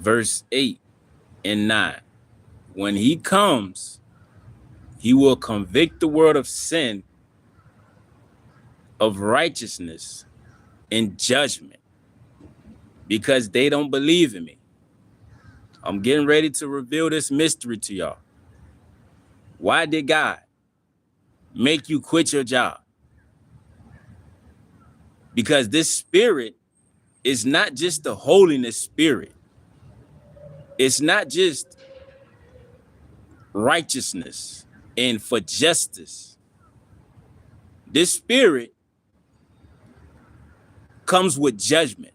verse 8 and 9. When he comes, he will convict the world of sin, of righteousness, and judgment, because they don't believe in me. I'm getting ready to reveal this mystery to y'all. Why did God make you quit your job? Because this spirit is not just the holiness spirit. It's not just righteousness and for justice. This spirit comes with judgment.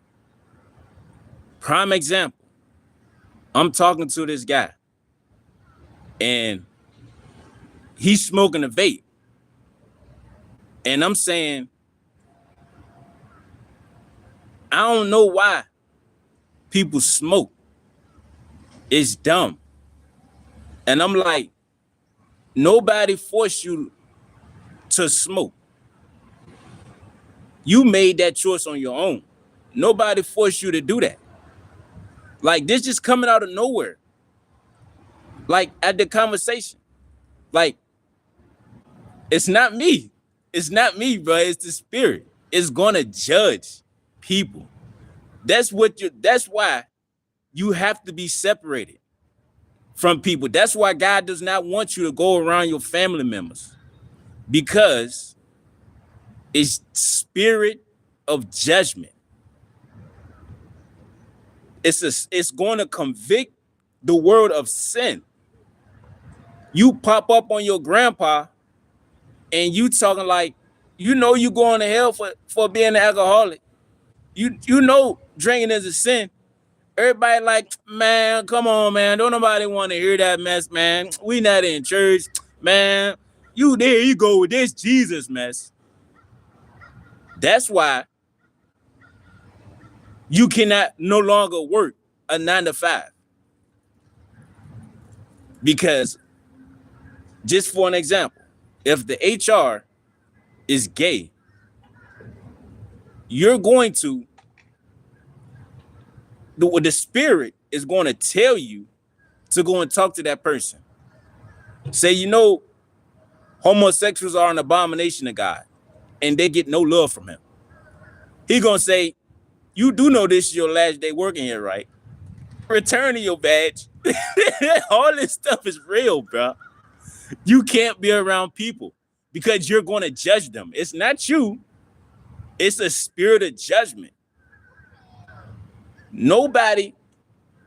Prime example, I'm talking to this guy and he's smoking a vape. And I'm saying, I don't know why people smoke. It's dumb. And I'm like, nobody forced you to smoke. You made that choice on your own. Nobody forced you to do that. Like, this just coming out of nowhere. Like, at the conversation. Like, it's not me. It's not me, bro. It's the spirit. It's gonna judge people. That's why you have to be separated from people. That's why God does not want you to go around your family members, because it's spirit of judgment. It's going to convict the world of sin. You pop up on your grandpa and you talking like, you going to hell for being an alcoholic. You know drinking is a sin. Everybody like, man, come on, man. Don't nobody want to hear that mess, man. We not in church, man. There you go with this Jesus mess. That's why you cannot no longer work a 9 to 5. Because, just for an example, if the HR is gay, you're going to, the spirit is going to tell you to go and talk to that person. Say, homosexuals are an abomination to God, and they get no love from him. He gonna say, you do know this is your last day working here, right? Return to your badge. All this stuff is real, bro. You can't be around people because you're going to judge them. It's not you. It's a spirit of judgment. Nobody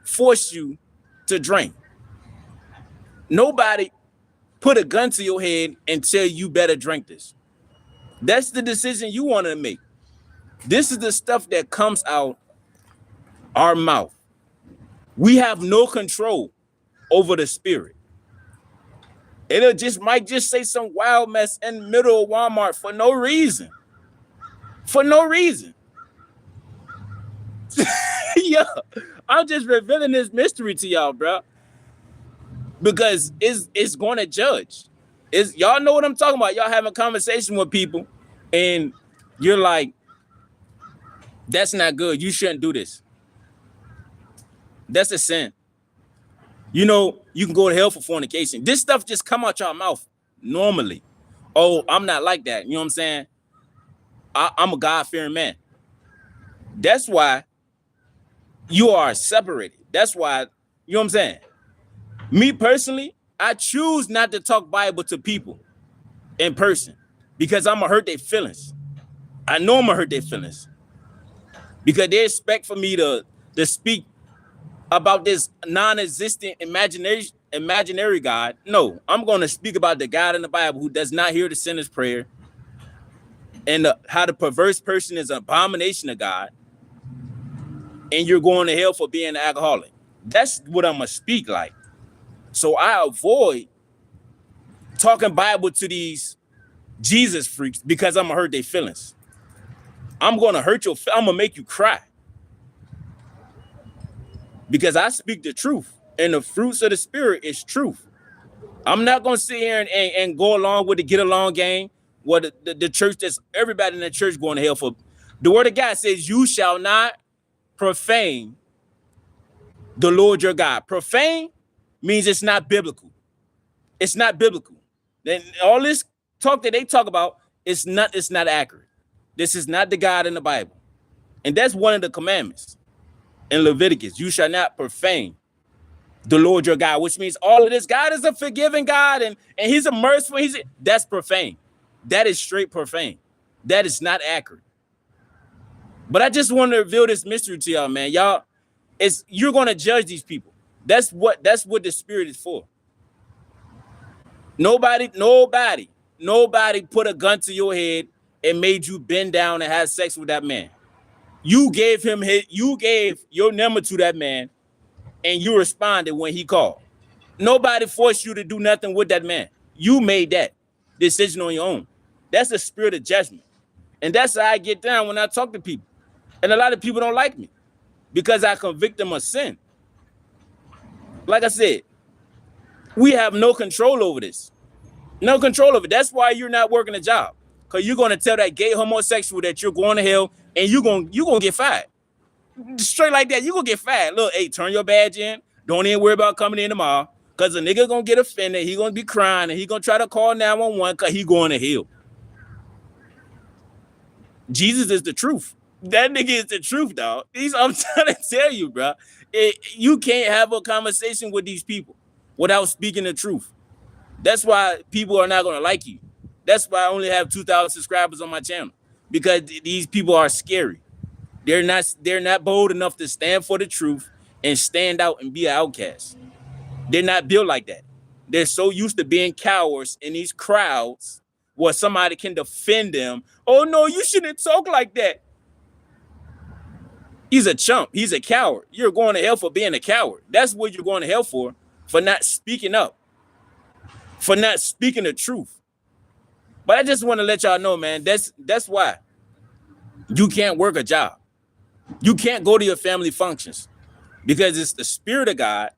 forced you to drink. Nobody put a gun to your head and tell you better drink this. That's the decision you want to make. This is the stuff that comes out our mouth. We have no control over the spirit. It might just say some wild mess in the middle of Walmart for no reason. For no reason. Yeah, I'm just revealing this mystery to y'all, bro. Because it's going to judge. Y'all know what I'm talking about. Y'all having a conversation with people and you're like, that's not good. You shouldn't do this. That's a sin. You can go to hell for fornication. This stuff just come out your mouth normally. Oh, I'm not like that. You know what I'm saying? I'm a God-fearing man. That's why you are separated. That's why, you know what I'm saying? Me personally, I choose not to talk Bible to people in person because I'm going to hurt their feelings. I know I'm going to hurt their feelings because they expect for me to speak about this non-existent imaginary God. No, I'm going to speak about the God in the Bible who does not hear the sinner's prayer and how the perverse person is an abomination of God and you're going to hell for being an alcoholic. That's what I'm going to speak like. So I avoid talking Bible to these Jesus freaks because I'm going to hurt their feelings. I'm going to hurt I'm going to make you cry. Because I speak the truth, and the fruits of the spirit is truth. I'm not going to sit here and go along with the get along game where the church, that's everybody in the church going to hell for. The word of God says, you shall not profane the Lord your God. Profane means it's not biblical. It's not biblical. Then all this talk that they talk about is not, it's not accurate. This is not the God in the Bible. And that's one of the commandments in Leviticus. You shall not profane the Lord your God, which means all of this. God is a forgiving God, and he's a merciful. That's profane. That is straight profane. That is not accurate. But I just want to reveal this mystery to y'all, man. Y'all, you're going to judge these people. That's what the Spirit is for. Nobody put a gun to your head and made you bend down and have sex with that man. You gave your number to that man, and you responded when he called. Nobody forced you to do nothing with that man. You made that decision on your own. That's the spirit of judgment. And that's how I get down when I talk to people. And a lot of people don't like me because I convict them of sin. Like I said, we have no control over this. No control over it. That's why you're not working a job. Because you're going to tell that gay homosexual that you're going to hell, and you're going to get fired. Straight like that, you're going to get fired. Look, hey, turn your badge in. Don't even worry about coming in tomorrow. Because the nigga going to get offended. He going to be crying, and he going to try to call 911 because he going to hell. Jesus is the truth. That nigga is the truth, dog. I'm trying to tell you, bro. You can't have a conversation with these people without speaking the truth. That's why people are not going to like you. That's why I only have 2,000 subscribers on my channel, because these people are scary. They're not bold enough to stand for the truth and stand out and be an outcast. They're not built like that. They're so used to being cowards in these crowds where somebody can defend them. Oh, no, you shouldn't talk like that. He's a chump. He's a coward. You're going to hell for being a coward. That's what you're going to hell for not speaking up, for not speaking the truth. But I just want to let y'all know, man, that's why you can't work a job. You can't go to your family functions, because it's the Spirit of God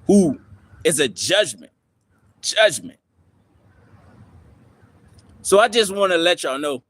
who is a judgment. So I just want to let y'all know